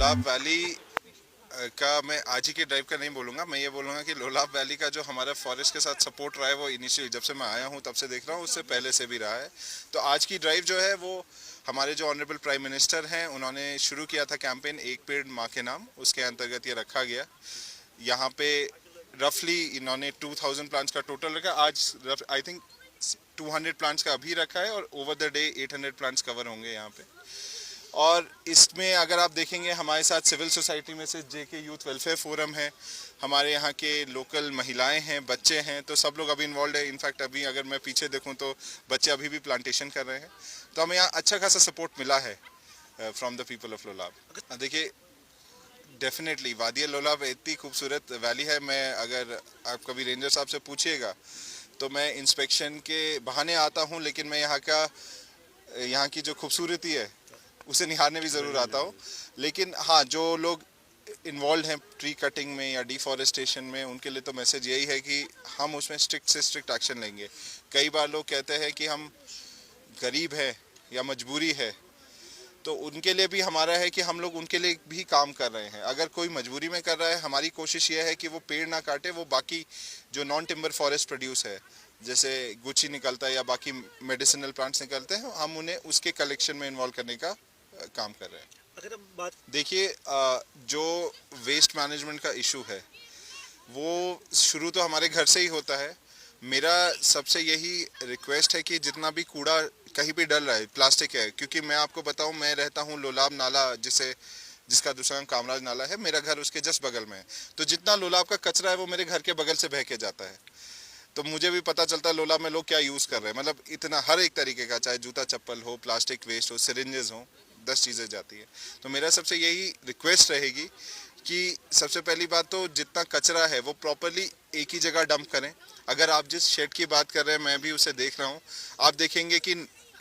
Lolab valley का मैं आज ही के ड्राइव का नहीं बोलूँगा, मैं ये बोलूँगा कि लोलाब वैली का जो हमारा फॉरेस्ट के साथ सपोर्ट रहा है वो इनिशियली जब से मैं आया हूँ तब से देख रहा हूँ, उससे पहले से भी रहा है। तो आज की ड्राइव जो है वो हमारे जो ऑनरेबल प्राइम मिनिस्टर हैं उन्होंने शुरू किया था कैंपेन एक पेड़ माँ के नाम, उसके अंतर्गत ये रखा गया। यहाँ पे रफली इन्होंने 2000 प्लांट्स का टोटल रखा, आज आई थिंक 200 प्लांट्स का अभी रखा है और over the day 800 plants cover होंगे यहाँ पे। और इसमें अगर आप देखेंगे हमारे साथ सिविल सोसाइटी में से जेके यूथ वेलफेयर फोरम है, हमारे यहाँ के लोकल महिलाएं हैं, बच्चे हैं, तो सब लोग अभी इन्वॉल्व है। इनफैक्ट अभी अगर मैं पीछे देखूं तो बच्चे अभी भी प्लांटेशन कर रहे हैं, तो हमें यहाँ अच्छा खासा सपोर्ट मिला है from the people of Lolab. देखिए डेफिनेटली वादिया लोलाब इतनी खूबसूरत वैली है, मैं अगर आप कभी रेंजर साहब से पूछिएगा तो मैं इंस्पेक्शन के बहाने आता हूँ, लेकिन मैं यहाँ की जो खूबसूरती है उसे निहारने भी ज़रूर आता हूँ। लेकिन हाँ, जो लोग इन्वॉल्व हैं ट्री कटिंग में या डिफॉरेस्टेशन में, उनके लिए तो मैसेज यही है कि हम उसमें स्ट्रिक्ट से स्ट्रिक्ट एक्शन लेंगे। कई बार लोग कहते हैं कि हम गरीब है या मजबूरी है, तो उनके लिए भी हमारा है कि हम लोग उनके लिए भी काम कर रहे हैं। अगर कोई मजबूरी में कर रहा है, हमारी कोशिश ये है कि वो पेड़ ना काटे, वो बाकी जो नॉन टिम्बर फॉरेस्ट प्रोड्यूस है, जैसे गुच्छी निकलता है या बाकी मेडिसिनल प्लांट्स निकलते हैं, हम उन्हें उसके कलेक्शन में इन्वॉल्व करने का काम कर रहे हैं। अगर हम बात देखिए जो वेस्ट मैनेजमेंट का इशू है वो शुरू तो हमारे घर से ही होता है। मेरा सबसे यही रिक्वेस्ट है कि जितना भी कूड़ा कहीं भी डल रहा है, प्लास्टिक है, क्योंकि मैं आपको बताऊं मैं रहता हूं लोलाब नाला, जिसका दूसरा नाम कामराज नाला है, मेरा घर उसके जस्ट बगल में है। तो जितना लोलाब का कचरा है वो मेरे घर के बगल से बह के जाता है, तो मुझे भी पता चलता है लोलाब में लोग क्या यूज़ कर रहे हैं। मतलब इतना हर एक तरीके का, चाहे जूता चप्पल हो, प्लास्टिक वेस्ट हो, सिरिंजेस हो, 10 चीज़ें जाती है। तो मेरा सबसे यही रिक्वेस्ट रहेगी कि सबसे पहली बात तो जितना कचरा है वो प्रॉपरली एक ही जगह डंप करें। अगर आप जिस शेड की बात कर रहे हैं, मैं भी उसे देख रहा हूँ, आप देखेंगे कि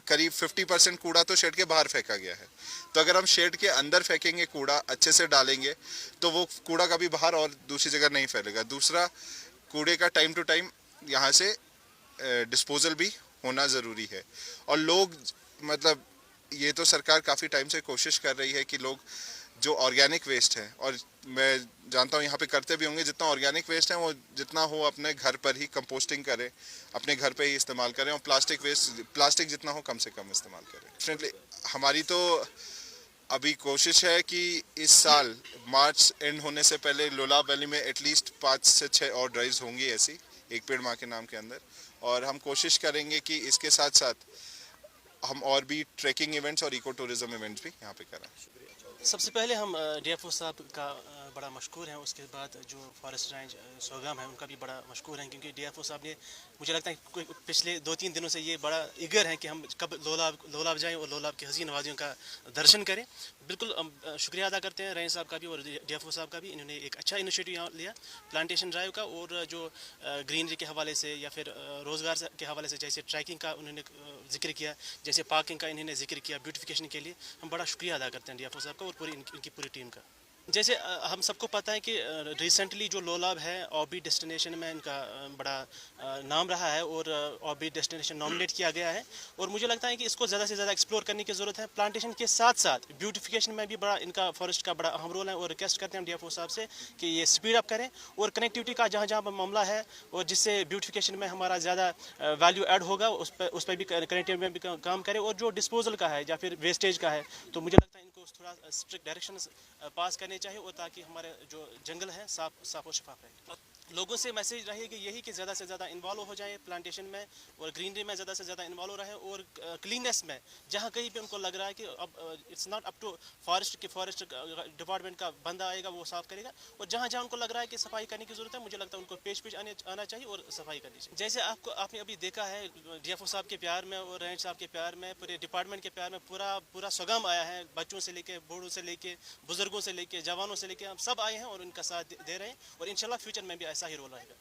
करीब 50% कूड़ा तो शेड के बाहर फेंका गया है। तो अगर हम शेड के अंदर फेंकेंगे कूड़ा, अच्छे से डालेंगे, तो वो कूड़ा कभी बाहर और दूसरी जगह नहीं फैलेगा। दूसरा, कूड़े का टाइम टू टाइम यहाँ से डिस्पोजल भी होना ज़रूरी है। और लोग, मतलब ये तो सरकार काफ़ी टाइम से कोशिश कर रही है कि लोग जो ऑर्गेनिक वेस्ट है, और मैं जानता हूँ यहाँ पे करते भी होंगे, जितना ऑर्गेनिक वेस्ट है वो जितना हो अपने घर पर ही कंपोस्टिंग करें, अपने घर पे ही इस्तेमाल करें, और प्लास्टिक जितना हो कम से कम इस्तेमाल करें। डेफिनेटली हमारी तो अभी कोशिश है कि इस साल मार्च एंड होने से पहले लोलाब वैली में एटलीस्ट 5 से 6 और ड्राइव्स होंगी ऐसी, एक पेड़ माँ के नाम के अंदर। और हम कोशिश करेंगे कि इसके साथ साथ हम और भी ट्रैकिंग इवेंट्स और इको टूरिज्म इवेंट्स भी यहाँ पे करें। सबसे पहले हम डीएफओ साहब का बड़ा मशकूर हैं, उसके बाद जो फॉरेस्ट रेंज सोगाम है उनका भी बड़ा मशकूर हैं, क्योंकि डीएफओ साहब ने, मुझे लगता है पिछले 2-3 दिनों से ये बड़ा ईगर है कि हम कब लोलाब जाएं और लोलाब की हसीन वादियों का दर्शन करें। बिल्कुल शुक्रिया अदा करते हैं रेंज साहब का भी और डीएफओ साहब का भी। इन्होंने एक अच्छा इनिशिएटिव यहाँ लिया प्लांटेशन ड्राइव का, और जो ग्रीनरी के हवाले से या फिर रोज़गार के हवाले से, जैसे ट्रैकिंग का उन्होंने जिक्र किया, जैसे पार्किंग का इन्होंने जिक्र किया, ब्यूटिफिकेशन के लिए हम बड़ा शुक्रिया अदा करते हैं डीएफओ साहब का और पूरी इनकी पूरी टीम का। जैसे हम सबको पता है कि रिसेंटली जो लोलाब है ऑर्बिट डेस्टिनेशन में इनका बड़ा नाम रहा है और ऑर्बिट डेस्टिनेशन नॉमिनेट किया गया है, और मुझे लगता है कि इसको ज़्यादा से ज़्यादा एक्सप्लोर करने की ज़रूरत है। प्लांटेशन के साथ साथ ब्यूटिफिकेशन में भी बड़ा इनका फॉरेस्ट का बड़ा अहम रोल है, और रिक्वेस्ट करते हैं डीएफओ साहब से कि ये स्पीड अप करें, और कनेक्टिविटी का जहाँ जहाँ मामला है और जिससे ब्यूटिफिकेशन में हमारा ज़्यादा वैल्यू ऐड होगा उस पर भी कनेक्टिविटी में भी काम करें। और जो डिस्पोजल का है या फिर वेस्टेज का है, तो मुझे लगता है इनको थोड़ा स्ट्रिक्ट डायरेक्शन पास करने चाहिए, और ताकि हमारे जो जंगल है साफ और शफाफ रहे। लोगों से मैसेज रहेगी यही कि ज़्यादा से ज़्यादा इन्वॉल्व हो जाए प्लांटेशन में और ग्रीनरी में, ज़्यादा से ज़्यादा इन्वॉल्व रहे, और क्लीननेस में जहाँ कहीं पे उनको लग रहा है कि अब it's not up to forest department का बंदा आएगा वो साफ़ करेगा, और जहाँ जहाँ उनको लग रहा है कि सफाई करने की ज़रूरत है, मुझे लगता है उनको पेश आना चाहिए और सफाई करनी चाहिए। जैसे आपने अभी देखा है डीएफओ साहब के प्यार में और रेंज साहब के प्यार में, पूरे डिपार्टमेंट के प्यार में पूरा सुगम आया है, बच्चों से लेके बूढ़ों से लेके बुजुर्गों से लेके जवानों से लेके हम सब आए हैं और उनका साथ दे रहे हैं, और इंशाल्लाह फ्यूचर में भी ऐसा ही रोल रहेगा।